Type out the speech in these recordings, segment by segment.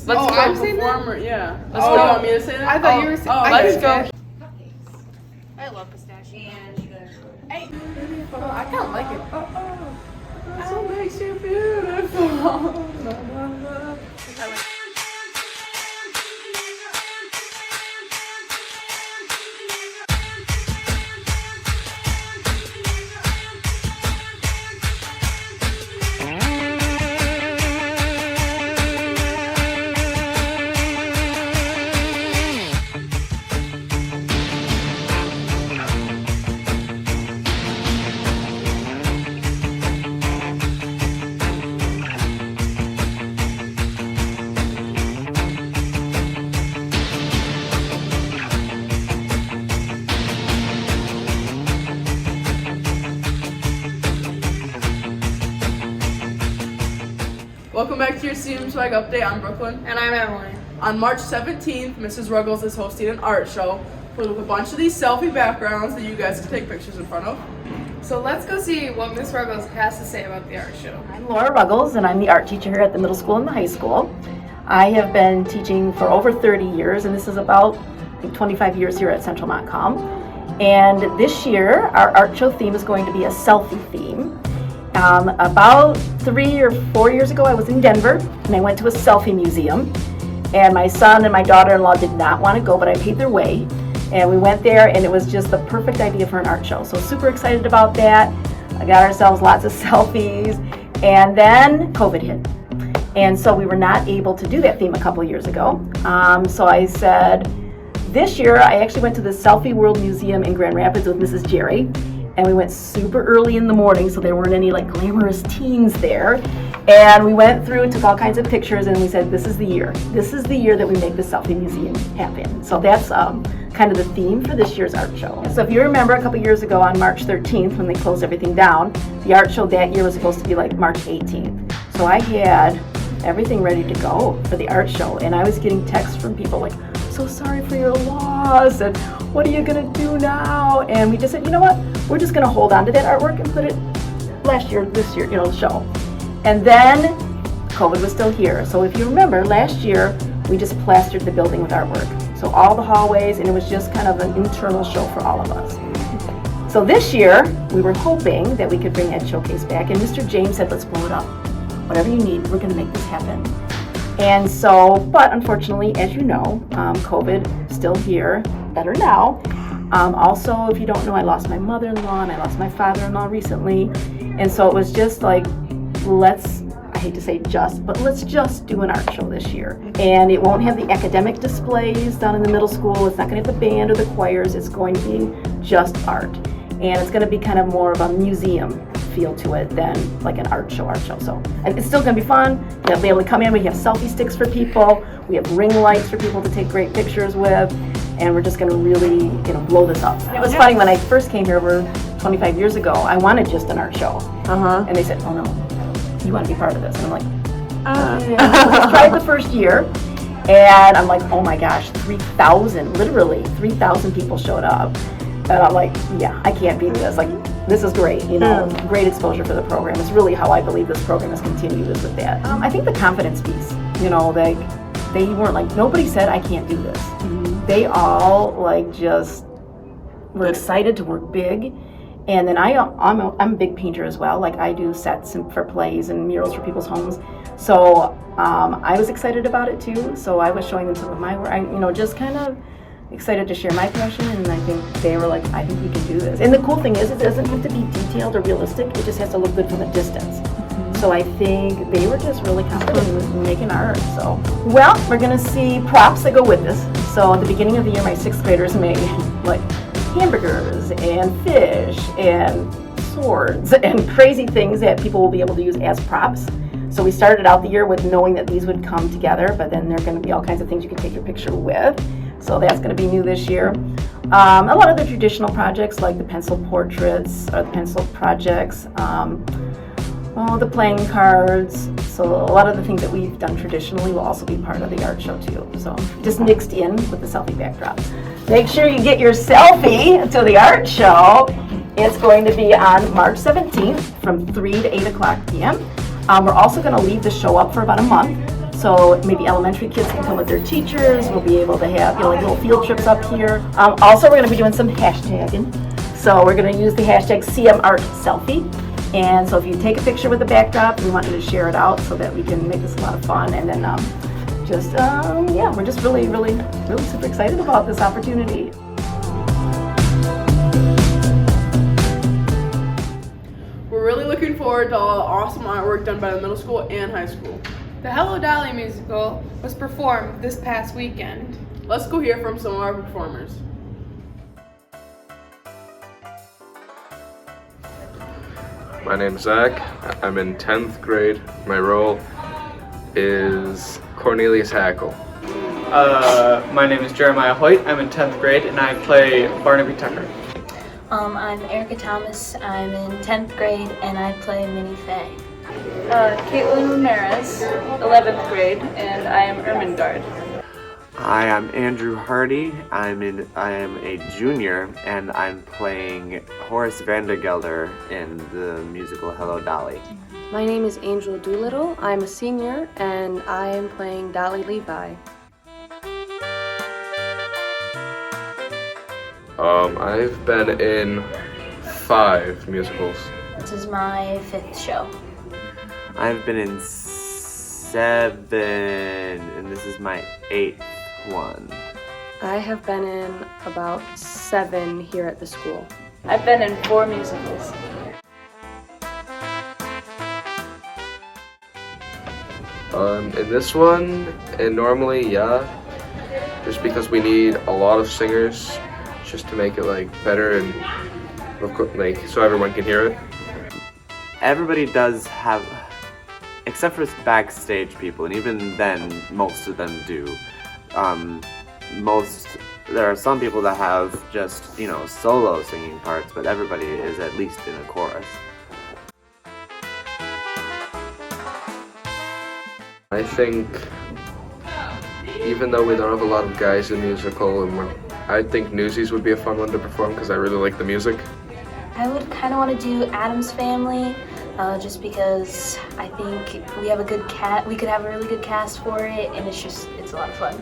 Let's go. I'm saying that? Performer, yeah. Let's You go. want me to say that? I thought you were saying. Let's go. I love pistachio. Hey, I kind of like it. That's what makes you beautiful. Welcome back to your CM Swag Update. I'm Brooklyn. And I'm Emily. On March 17th, Mrs. Ruggles is hosting an art show filled with a bunch of these selfie backgrounds that you guys can take pictures in front of. So let's go see what Miss Ruggles has to say about the art show. I'm Laura Ruggles, and I'm the art teacher here at the middle school and the high school. I have been teaching for over 30 years, and this is about 25 years here at Central Montcalm. And this year, our art show theme is going to be a selfie theme. About 3 or 4 years ago, I was in Denver, and I went to a selfie museum. And my son and my daughter-in-law did not want to go, but I paid their way. And we went there, and it was just the perfect idea for an art show. So super excited about that. I got ourselves lots of selfies. And then COVID hit. And so we were not able to do that theme a couple years ago. So I said, this year, I actually went to the Selfie World Museum in Grand Rapids with Mrs. Jerry. And we went super early in the morning, so there weren't any like glamorous teens there. And we went through and took all kinds of pictures, and we said, this is the year. This is the year that we make the Selfie Museum happen. So that's kind of the theme for this year's art show. So if you remember a couple years ago on March 13th, when they closed everything down, the art show that year was supposed to be like March 18th. So I had everything ready to go for the art show, and I was getting texts from people like, so sorry for your loss, and what are you gonna do now? And we just said, you know what, we're just gonna hold on to that artwork and put it this year, show. And then COVID was still here. So if you remember, last year, we just plastered the building with artwork. So all the hallways, and it was just kind of an internal show for all of us. So this year, we were hoping that we could bring Ed Showcase back, and Mr. James said, let's blow it up. Whatever you need, we're gonna make this happen. And so, but unfortunately, as you know, COVID still here, better now. Also, if you don't know, I lost my mother-in-law and I lost my father-in-law recently. And so it was just like, I hate to say just, but let's just do an art show this year. And it won't have the academic displays down in the middle school. It's not gonna have the band or the choirs. It's going to be just art. And it's gonna be kind of more of a museum feel to it than like an art show. So it's still gonna be fun. You'll be able to come in. We have selfie sticks for people. We have ring lights for people to take great pictures with. And we're just gonna really, blow this up. It was funny when I first came here over 25 years ago, I wanted just an art show. And they said, oh no, you wanna be part of this? And I'm like, let's try it the first year. And I'm like, oh my gosh, 3,000, literally 3,000 people showed up. And I'm like, yeah, I can't beat this. Like, this is great, great exposure for the program. It's really how I believe this program has continued is with that. I think the confidence piece, they weren't like, nobody said I can't do this. They all just were excited to work big. And then I'm a big painter as well. Like I do sets for plays and murals for people's homes. So I was excited about it too. So I was showing them some of my work, just kind of excited to share my passion, and I think they were like, I think we can do this. And the cool thing is, it doesn't have to be detailed or realistic, it just has to look good from a distance. So I think they were just really confident in making art. So, well, we're gonna see props that go with this. So at the beginning of the year, my 6th graders made like hamburgers and fish and swords and crazy things that people will be able to use as props. So we started out the year with knowing that these would come together, but then there are gonna be all kinds of things you can take your picture with. So that's going to be new this year. A lot of the traditional projects like the pencil portraits or the pencil projects, the playing cards. So a lot of the things that we've done traditionally will also be part of the art show too. So just mixed in with the selfie backdrop. Make sure you get your selfie to the art show. It's going to be on March 17th from 3 to 8 o'clock p.m. We're also going to leave the show up for about a month. So maybe elementary kids can come with their teachers. We'll be able to have, like little field trips up here. Also, we're going to be doing some hashtagging. So we're going to use the hashtag CMArtSelfie. And so if you take a picture with the backdrop, we want you to share it out so that we can make this a lot of fun. And then yeah, we're just really super excited about this opportunity. We're really looking forward to all the awesome artwork done by the middle school and high school. The Hello Dolly musical was performed this past weekend. Let's go hear from some of our performers. My name's Zach. I'm in 10th grade. My role is Cornelius Hackle. My name is Jeremiah Hoyt. I'm in 10th grade and I play Barnaby Tucker. I'm Erica Thomas. I'm in 10th grade and I play Minnie Faye. Caitlin Ramirez, 11th grade, and I am Ermengarde. Hi, I'm Andrew Hardy. I am a junior and I'm playing Horace Vandergelder in the musical Hello Dolly. My name is Angel Doolittle. I'm a senior and I am playing Dolly Levi. I've been in 5 musicals. This is my 5th show. I've been in 7 and this is my 8th one. I have been in about 7 here at the school. I've been in 4 musicals. In this one, and normally, yeah, just because we need a lot of singers just to make it like better and like so everyone can hear it. Everybody does have, except for backstage people, and even then most of them do. There are some people that have just, solo singing parts, but everybody is at least in a chorus. I think even though we don't have a lot of guys in musical, I think Newsies would be a fun one to perform because I really like the music. I would kind of want to do Addams Family, just because I think we have a good we could have a really good cast for it, and it's a lot of fun.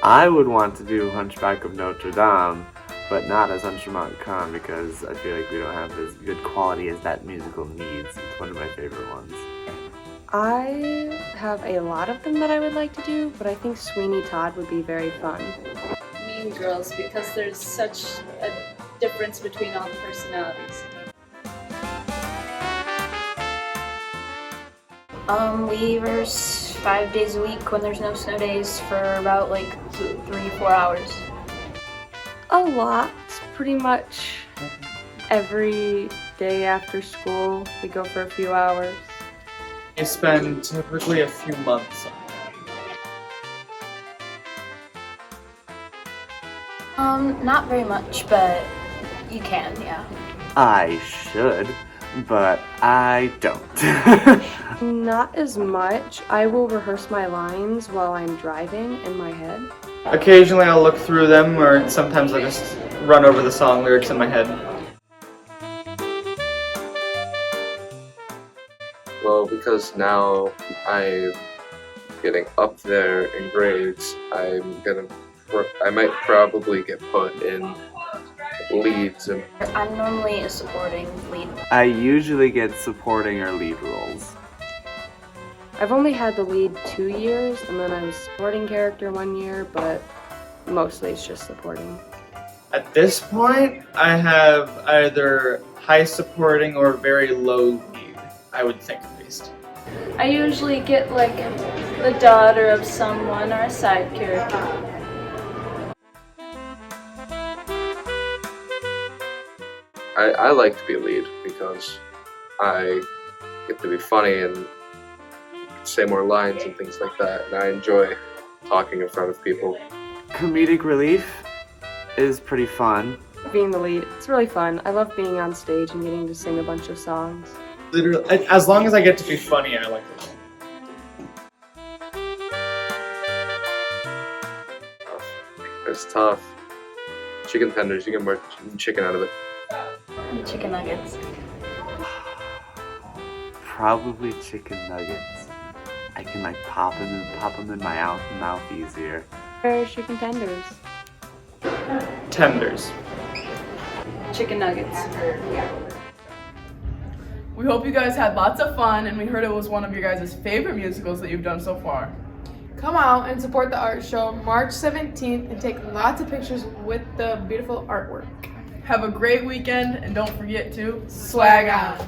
I would want to do Hunchback of Notre Dame, but not as Untitled because I feel like we don't have as good quality as that musical needs. It's one of my favorite ones. I have a lot of them that I would like to do, but I think Sweeney Todd would be very fun. Mean Girls, because there's such a difference between all the personalities. We rehearse 5 days a week when there's no snow days for about 3-4 hours. A lot, pretty much every day after school we go for a few hours. I spend typically a few months on it. Not very much, but you can, yeah. I should, but I don't. Not as much. I will rehearse my lines while I'm driving in my head. Occasionally I'll look through them, or sometimes I'll just run over the song lyrics in my head. Well, because now I'm getting up there in grades, I might probably get put in leads. And I'm normally a supporting lead. I usually get supporting or lead roles. I've only had the lead 2 years, and then I was supporting character 1 year, but mostly it's just supporting. At this point, I have either high supporting or very low lead, I would think at least. I usually get the daughter of someone or a side character. I like to be lead because I get to be funny and say more lines and things like that, and I enjoy talking in front of people. Comedic relief is pretty fun. Being the lead, it's really fun. I love being on stage and getting to sing a bunch of songs. Literally, as long as I get to be funny, I like it. It's tough. Chicken tenders, you get more chicken out of it. Chicken nuggets. Probably chicken nuggets. I can like pop them in my mouth easier. Chicken tenders. Tenders. Chicken nuggets. We hope you guys had lots of fun, and we heard it was one of your guys' favorite musicals that you've done so far. Come out and support the art show March 17th and take lots of pictures with the beautiful artwork. Have a great weekend, and don't forget to swag on.